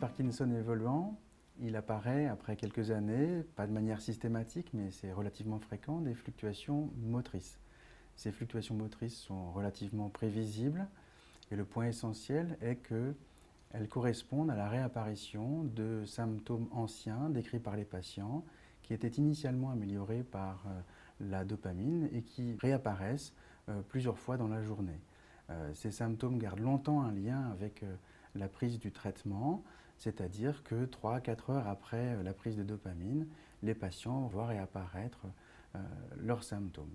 Parkinson évoluant, il apparaît après quelques années, pas de manière systématique, mais c'est relativement fréquent, des fluctuations motrices. Ces fluctuations motrices sont relativement prévisibles et le point essentiel est qu'elles correspondent à la réapparition de symptômes anciens décrits par les patients qui étaient initialement améliorés par la dopamine et qui réapparaissent plusieurs fois dans la journée. Ces symptômes gardent longtemps un lien avec la prise du traitement, c'est-à-dire que 3-4 heures après la prise de dopamine, les patients voient réapparaître leurs symptômes.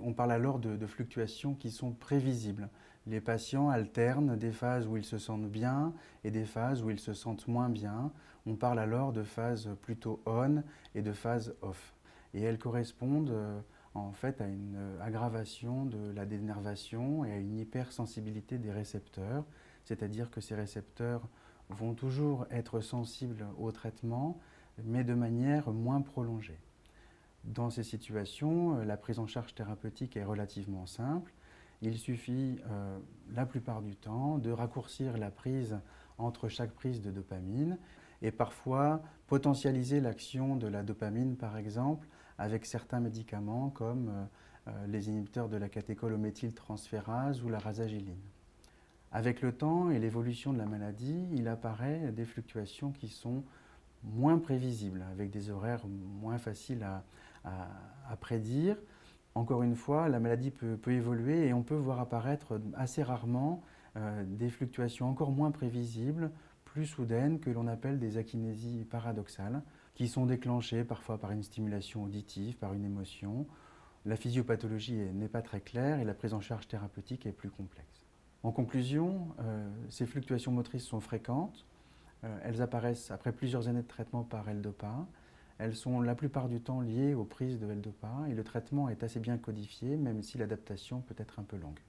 On parle alors de fluctuations qui sont prévisibles. Les patients alternent des phases où ils se sentent bien et des phases où ils se sentent moins bien. On parle alors de phases plutôt on et de phases off. Et elles correspondent en fait à une aggravation de la dénervation et à une hypersensibilité des récepteurs, c'est-à-dire que ces récepteurs vont toujours être sensibles au traitement, mais de manière moins prolongée. Dans ces situations, la prise en charge thérapeutique est relativement simple. Il suffit la plupart du temps de raccourcir la prise entre chaque prise de dopamine et parfois potentialiser l'action de la dopamine par exemple avec certains médicaments comme les inhibiteurs de la catécholéméthyltransférase ou la rasagiline. Avec le temps et l'évolution de la maladie, il apparaît des fluctuations qui sont moins prévisibles, avec des horaires moins faciles à prédire. Encore une fois, la maladie peut évoluer et on peut voir apparaître assez rarement des fluctuations encore moins prévisibles, plus soudaines, que l'on appelle des akinésies paradoxales, qui sont déclenchées parfois par une stimulation auditive, par une émotion. La physiopathologie n'est pas très claire et la prise en charge thérapeutique est plus complexe. En conclusion, ces fluctuations motrices sont fréquentes. Elles apparaissent après plusieurs années de traitement par L-Dopa. Elles sont la plupart du temps liées aux prises de L-Dopa et le traitement est assez bien codifié, même si l'adaptation peut être un peu longue.